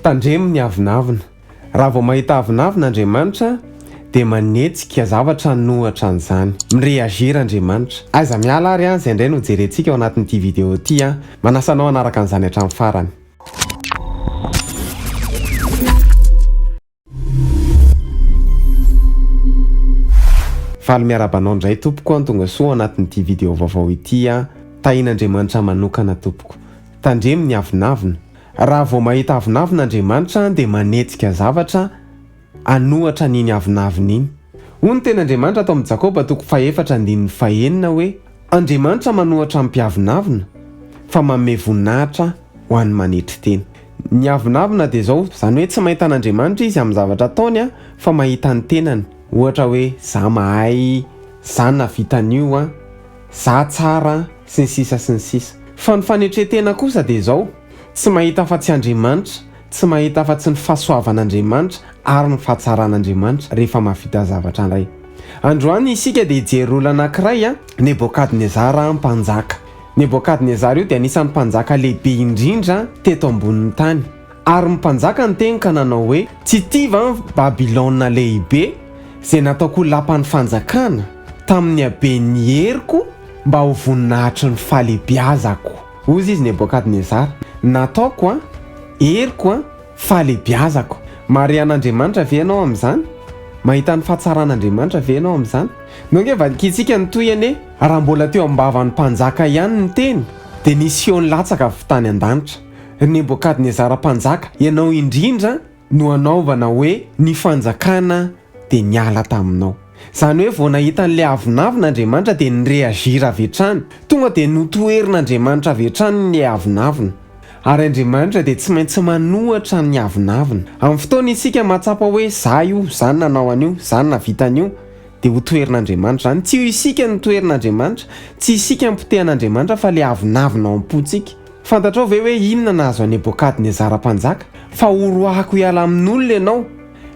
Tandremo ny avonavona. Raha vao mahita avonavona Andriamanitra dia manetsika zavatra nohatra an'izany. Mireagira Andriamanitra. Aiza miala ary izay indray no jerentsika ao anatin'ity vidéo ity manasanao anaraka an'izany hatramin'ny farany. Faly miarabanao ndray tompoko tonga soa anatin'ity vidéo vaovao ity tahin'Andriamanitra manokana tompoko. Tandremo ny avonavona. Raha vao mahita avonavona Andriamanitra dia manetsika zavatra anohatra n'iny avonavona iny. Hoy ny ten'Andriamanitra tao amin'ny Jakoba 4:4-5 hoe Andriamanitra manohatra amin'ny mpiavonavona fa manome voninahitra ho an'ny manetry tena. Ny avonavona dia izao, izany hoe tsy mahita an'Andriamanitra izy amin'ny zavatra ataony fa mahita ny tenany. Ohatra hoe za mahay, za navita an'io, za tsara sy ny sisa sy ny sisa. Fa ny fanetretena kosa dia izao, tsy mahita fa tsy Andriamanitra, tsy mahita fa tsy ny fahasoavan'Andriamanitra ary ny fahatsaran'Andriamanitra rehefa mahavita zavatra iray. Androany isika dia hijery olona anankiray Nebokadnezara mpanjaka. Nebokadnezara io dia anisan'ny mpanjaka lehibe indrindra teto ambonin'ny tany. Ary mpanjaka ny teny ka nanao hoe tsy tiva Babilôna lehibe izay nataoko lapan'ny fanjakana tamin'ny haben'ny heriko mba ho voninahitry ny fahalebiazako. Ozy izy Nebokadnezara, nataoko heriko fahalebiazako. Marian'Andriamanitra ve ianao amin'izany? Mahita ny fahatsaran'Andriamanitra ve ianao amin'izany? Nonge vadikitsika ny toyany raha mbola teo ambavan'ny mpanjaka ihany ny teny dia nisy eo ny latsaka avy tany an-danitra. Nebokadnezara mpanjaka, ianao indrindra no anaovana hoe ny fanjakana dia niala taminao. Izany hoe vao nahita n'ilay avonavona Andriamanitra dia nireagira avy hatrany. Tonga dia notoherin'Andriamanitra avy hatrany ny avonavona. Ary Andriamanitra dia tsy maintsy manohatra ny avonavona. Amin'ny fotoana isika mahatsapa hoe za io, zany nanao an'io, zany navita an'io, dia ho toherin'Andriamanitra zany. Tsy isika ny toherin'Andriamanitra, tsy isika ny potehan'Andriamanitra fa ilay avonavona ao am-pontsika. Fantatrao ve hoe inona nahazo an'i Nebokadnezara mpanjaka? Fa horoahako hiala amin'olona ianao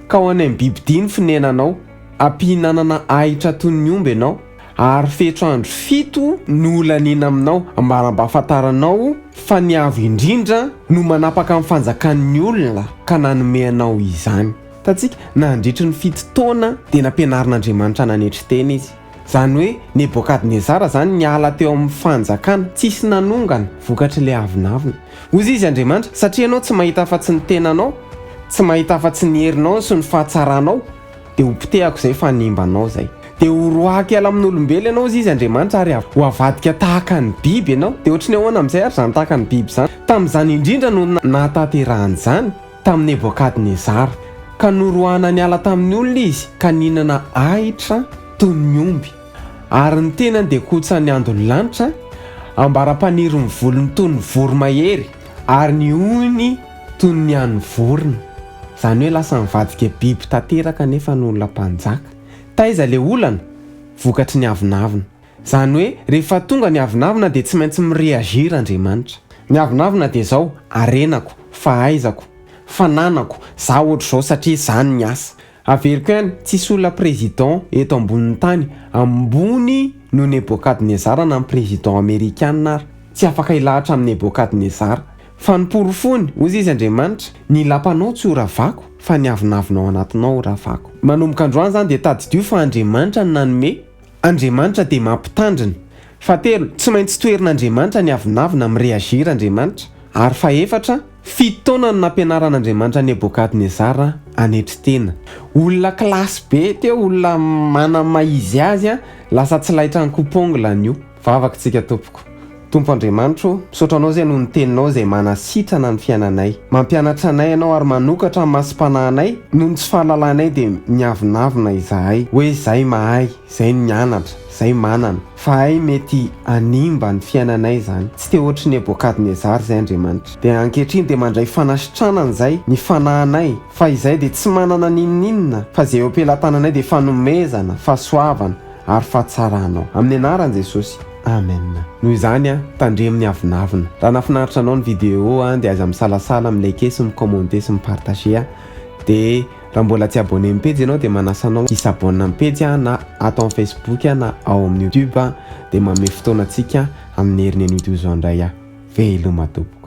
ka ho any amin'ny bibidia ny finenanao, ampihinanana ahitra toy ny omby ianao, ary fetro andro 7 no olanina aminao mba ahafantaranao fa ny avo indrindra no manapaka amin'ny fanjakan'ny olona ka nanome anao izany. Tatsika nandritry ny 7 taona dia nampianarin'Andriamanitra nanetry tena izy. Izany hoe Nebokadnezara zany niala teo amin'ny fanjakana tsisy nanongana vokatry ilay avonavona. Ozy izy Andriamanitra, satria ianao tsy mahita fa tsy ny tenanao, tsy mahita fa tsy ny herinao sy ny fahatsaranao, dia ho potehako izay fa nimbanao zay. Dia ho rohaka hiala amin'olombelona ianao izy Andriamanitra ary ho avadika tahaka ny biby ianao. Dia ohatrany ahoana amin'izay ary zany tahaka ny biby zany. Tamin'izany indrindra no nahatanterahan'izany tamin'ny Nebokadnezara ka norohana niala tamin'ny olona izy ka ninana ahitra toy ny omby. Ary ny tenany dia kotsany andony lanitra, ambaram-paniry ny volony toy ny voromahery ary ny hohony toy ny an'ny vorona. Izany hoe lasa nivadika biby tanteraka nefa n'olona mpanjaka. Taiza ilay olana? Vokatry ny avonavona. Izany hoe rehefa tonga ny avonavona dia tsy maintsy mireagira Andriamanitra. Ny avonavona dia izao, arenako, fahaizako, fananako, za ohatr'izao satria izany ny asa. Averiko ihany, tsisy olona président eto ambonin'ny tany ambony no Nebokadnezara na président Amerikanina ary. Tsy afaka ilahatra amin'ny Nebokadnezara. Fa ny porofony, ozy izy Andriamanitra, ny lapanao tsy ho ravako fa ny avonavonao anatinao ho ravako. Manomboka androany zany dia tadidio fa Andriamanitra ny nanome, Andriamanitra dia mampitandrina. Fahatelo, tsy maintsy toherin'Andriamanitra ny avonavona mireagira Andriamanitra. Ary fahaefatra, 7 taona no nampianaran'Andriamanitra Nebokadnezara hanetry tena. Olona kilasy be teo, olona mana-maizy azy lasa tsy lahitra ny coupongle an'io. Vavakitsika tompoko. Tompo Andriamanitra, misaotra anao izay noho ny teninao izay manasitrana ny fiainanay. Mampianatra anay ianao ary manokatra ny masompananay noho ny tsy fahalalànay dia miavonavona izahay. Hoe izay mahay, izay nianatra, izay manana. Fa hay mety animba ny fiainanay zany. Tsy te ohatry Nebokadnezara izay Andriamanitra. Dia ankehitriny dia mandray fanasitranana izay ny fanahinay. Fa izay dia tsy manana n'inona fa izay eo am-pelantananay dia fanomezana, fahasoavana ary fahatsaranao. Amin'ny anaran'i Jesosy. Amen. Noho izany tandremo ny avonavona. Raha nafinaritra anao ny vidéo dia aza misalasala, milike sy micommente sy mipartage. Dia raha mbola tsy abonné amin'ny pejy ianao dia manasa anao hisabonina amin'ny pejy na atao amin'ny Facebook na ao amin'ny YouTube dia manome fotoana antsika amin'ny herin'ny an'io izao indray. Veloma tompoko.